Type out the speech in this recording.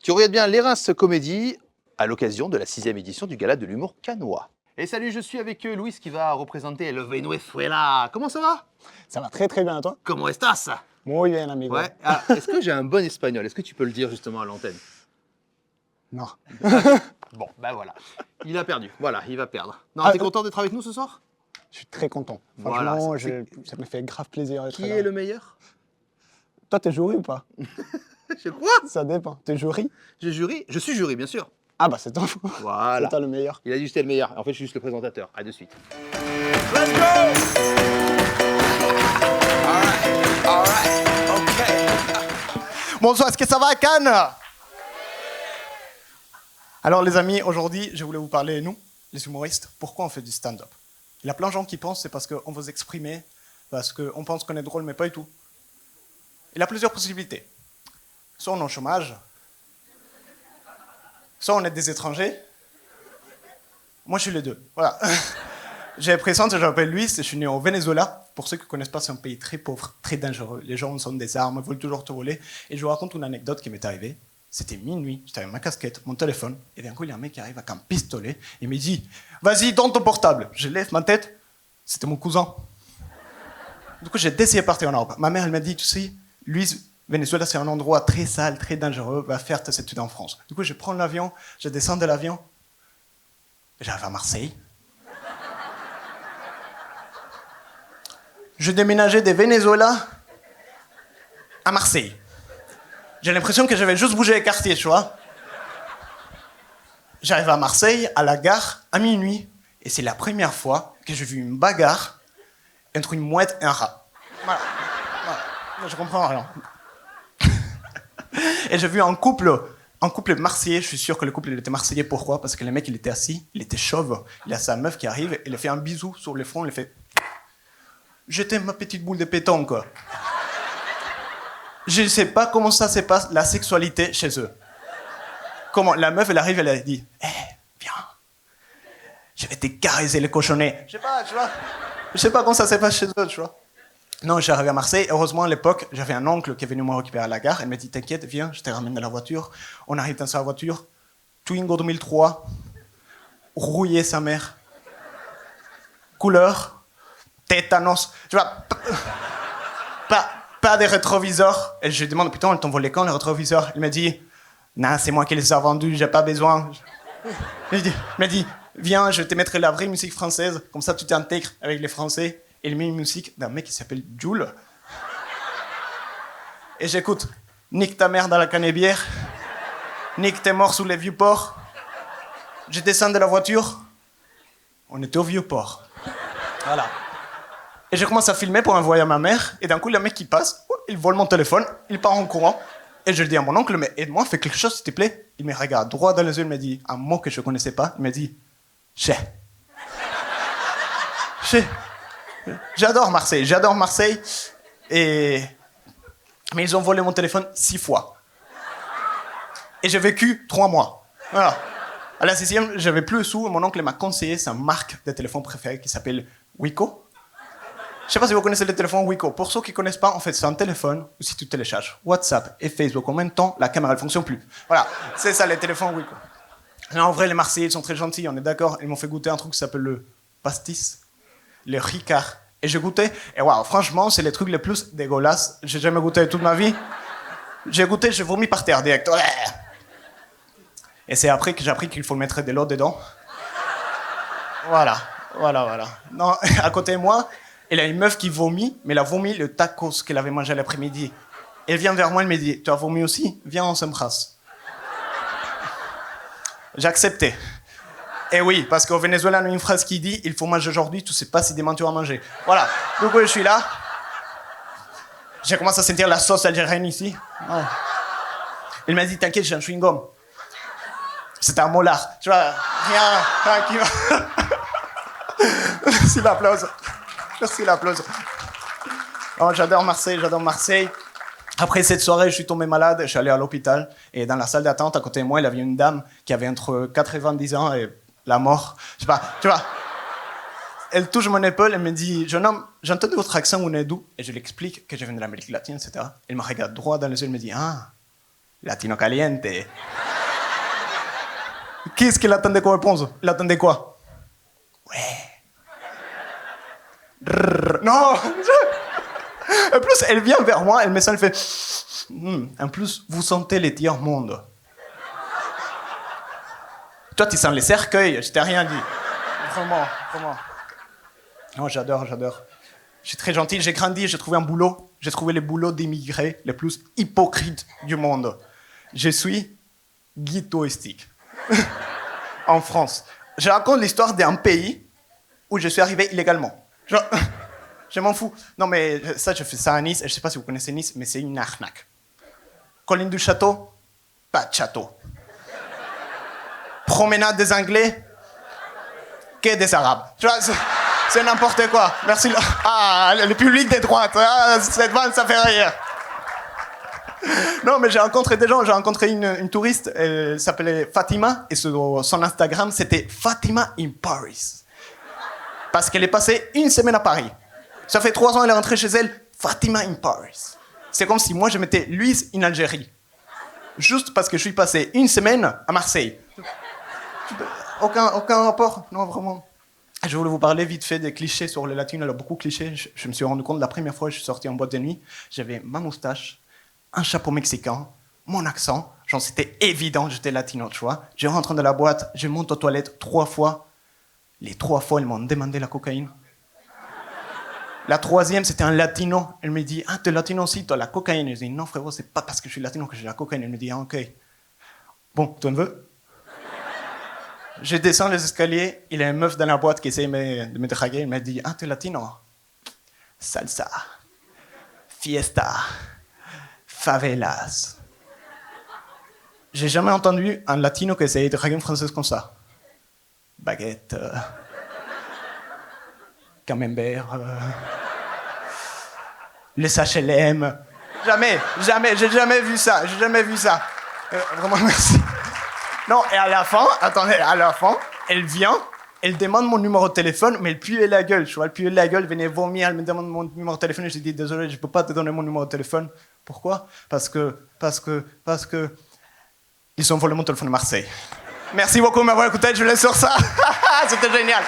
Tu regardes bien l'Erasmus Comédie à l'occasion de la 6e édition du Gala de l'humour cannois. Et salut, je suis avec Louis qui va représenter le Venezuela. Comment ça va? Ça va très très bien, toi? Comment estás? Muy bien, amigo. Ouais. Ah, est-ce que j'ai un bon espagnol? Est-ce que tu peux le dire justement à l'antenne? Non. Bon, ben voilà. Il a perdu. Voilà, il va perdre. Non, Ah, t'es content d'être avec nous ce soir? Je suis très content. Voilà, Franchement, c'est- ça me fait grave plaisir d'être Qui là. est le meilleur? Toi, t'es jury ou pas? Je quoi? Ça dépend. T'es jury? Je jury? Je suis jury, bien sûr. Ah bah c'est toi. Voilà. C'est toi le meilleur. Il a dit que j'étais le meilleur. En fait, je suis juste le présentateur. À de suite. Let's go! Alright, ok. Bonsoir, est-ce que ça va à Cannes? Alors les amis, aujourd'hui, je voulais vous parler, nous, les humoristes, pourquoi on fait du stand-up. Il y a plein de gens qui pensent c'est parce qu'on veut s'exprimer, parce qu'on pense qu'on est drôle, mais pas du tout. Il y a plusieurs possibilités. Soit on est au chômage, soit on est des étrangers. Moi, je suis les deux. Voilà. J'ai présente, je m'appelle Luis, je suis né au Venezuela. Pour ceux qui ne connaissent pas, c'est un pays très pauvre, très dangereux. Les gens ont des armes, veulent toujours te voler. Et je vous raconte une anecdote qui m'est arrivée. C'était minuit, j'étais avec ma casquette, mon téléphone, et d'un coup, il y a un mec qui arrive avec un pistolet. Il me dit « Vas-y, donne ton portable !» Je lève ma tête, c'était mon cousin. Du coup, j'ai décidé de partir en Europe. Ma mère, elle m'a dit « Tu sais, Luis, Venezuela, c'est un endroit très sale, très dangereux, va faire tes études en France. » Du coup, je prends l'avion, je descends de l'avion, j'arrive à Marseille. Je déménageais de Venezuela à Marseille. J'ai l'impression que j'avais juste bougé les quartiers, tu vois. J'arrive à Marseille, à la gare, à minuit, et c'est la première fois que j'ai vu une bagarre entre une mouette et un rat. Voilà. Je comprends rien. Et j'ai vu un couple marseillais. Je suis sûr que le couple il était marseillais. Pourquoi? Parce que le mec il était assis, il était chauve. Il a sa meuf qui arrive, il a fait un bisou sur le front, il a fait j'étais ma petite boule de pétanque, quoi. Je ne sais pas comment ça se passe, la sexualité chez eux. Comment la meuf, elle arrive, elle a dit viens, je vais te caresser le cochonnet. Je sais pas, tu vois. Je sais pas comment ça se passe chez eux, tu vois. Non, je suis arrivé à Marseille. Heureusement, à l'époque, j'avais un oncle qui est venu me récupérer à la gare. Elle m'a dit t'inquiète, viens, je te ramène dans la voiture. On arrive dans sa voiture. Twingo 2003, rouillé sa mère. Couleur, tétanos. Tu vois, pas des rétroviseurs. Et je lui demande, putain, elles t'ont volé quand les rétroviseurs? Il m'a dit, non, c'est moi qui les ai vendus, j'ai pas besoin. Il m'a dit, viens, je vais te mettre la vraie musique française, comme ça tu t'intègres avec les Français. Et il met une musique d'un mec qui s'appelle Jules. Et j'écoute, nique ta mère dans la canebière, nique tes morts sous les vieux ports. Je descends de la voiture, on était au vieux port. Voilà. Et je commence à filmer pour envoyer à ma mère, et d'un coup, le mec qui passe, il vole mon téléphone, il part en courant, et je le dis à mon oncle, mais aide-moi, fais quelque chose, s'il te plaît. Il me regarde droit dans les yeux, il me dit un mot que je ne connaissais pas, il me dit « J'ai. » J'adore Marseille, mais ils ont volé mon téléphone 6 fois. Et j'ai vécu 3 mois. Voilà. À la 6e, j'avais plus de sous, mon oncle m'a conseillé sa marque de téléphone préférée qui s'appelle Wiko. Je sais pas si vous connaissez le téléphone Wiko. Pour ceux qui ne connaissent pas, en fait, c'est un téléphone où si tu télécharges WhatsApp et Facebook en même temps, la caméra ne fonctionne plus. Voilà, c'est ça, les téléphones Wiko. Non, en vrai, les Marseillais, ils sont très gentils, on est d'accord. Ils m'ont fait goûter un truc qui s'appelle le pastis, le Ricard. Et j'ai goûté, et waouh, franchement, c'est les trucs les plus dégueulasses. J'ai jamais goûté toute ma vie. J'ai goûté, j'ai vomi par terre direct. Ouais. Et c'est après que j'ai appris qu'il faut mettre de l'eau dedans. Voilà. Non, à côté de moi, il y a une meuf qui vomit, mais elle a vomi le tacos qu'elle avait mangé l'après-midi. Elle vient vers moi, elle me dit, tu as vomi aussi? Viens, on s'embrasse. J'ai accepté. Et oui, parce qu'au Venezuela, on a une phrase qui dit, il faut manger aujourd'hui, tu sais pas si demain tu vas manger. Voilà. Du coup, je suis là. J'ai commencé à sentir la sauce algérienne ici. Ouais. Il m'a dit, t'inquiète, j'ai un chewing-gum. C'était un molar. Tu vois, rien qui va. Merci l'applause. Oh, j'adore Marseille. Après cette soirée, je suis tombé malade, je suis allé à l'hôpital. Et dans la salle d'attente, à côté de moi, il y avait une dame qui avait entre 90 ans et la mort. Je sais pas, tu vois. Elle touche mon épaule, elle me dit, jeune homme, j'ai entendu votre accent, vous venez d'où? Et je lui explique que je viens de l'Amérique latine, etc. Elle me regarde droit dans les yeux, elle me dit, ah, Latino caliente. Qu'est-ce qu'il attendait comme réponse? Il attendait quoi? Ouais. Non. En plus, elle vient vers moi, elle me sent, elle fait... En plus, vous sentez les tiers-monde. Toi, tu sens les cercueils, je t'ai rien dit. Vraiment, vraiment. Non, j'adore. Je suis très gentil, j'ai grandi, j'ai trouvé un boulot. J'ai trouvé le boulot d'immigrés les plus hypocrites du monde. Je suis guide touristique en France. Je raconte l'histoire d'un pays où je suis arrivé illégalement. Je m'en fous. Non, mais ça, je fais ça à Nice. Je ne sais pas si vous connaissez Nice, mais c'est une arnaque. Colline du château, pas de château. Promenade des Anglais, que des Arabes. Tu vois, c'est n'importe quoi. Merci. Ah, le public des droites. Ah, cette vanne, ça fait rire. Non, mais j'ai rencontré des gens. J'ai rencontré une touriste. Elle s'appelait Fatima. Et sur son Instagram, c'était Fatima in Paris. Parce qu'elle est passée une semaine à Paris. Ça fait 3 ans, elle est rentrée chez elle. Fatima in Paris. C'est comme si moi, je mettais Louise in Algérie. Juste parce que je suis passé une semaine à Marseille. Aucun rapport. Non, vraiment. Je voulais vous parler vite fait des clichés sur les latinos. Il y a beaucoup de clichés. Je me suis rendu compte la première fois que je suis sorti en boîte de nuit, j'avais ma moustache, un chapeau mexicain, mon accent. Genre, c'était évident que j'étais latino, tu vois. Je rentre dans la boîte, je monte aux toilettes 3 fois. Les 3 fois, ils m'ont demandé la cocaïne. La 3e, c'était un latino. Elle me dit, ah, t'es latino aussi, t'as la cocaïne. Je dis, non, frérot, c'est pas parce que je suis latino que j'ai la cocaïne. Elle me dit, ah, ok. Bon, tu en veux? Je descends les escaliers, il y a une meuf dans la boîte qui essaie de me draguer. Elle m'a dit, ah, t'es latino? Salsa, fiesta, favelas. J'ai jamais entendu un latino qui essayait de draguer une française comme ça. Baguette, camembert, les HLM. Jamais, j'ai jamais vu ça, vraiment, merci. Non, et à la fin, elle vient, elle demande mon numéro de téléphone, mais elle puait la gueule, tu vois, elle puait la gueule, elle venait vomir, elle me demande mon numéro de téléphone, et j'ai dit, désolé, je peux pas te donner mon numéro de téléphone. Pourquoi? Parce que, ils ont volé mon téléphone à Marseille. Merci beaucoup de m'avoir écouté, je vous laisse sur ça. C'était génial.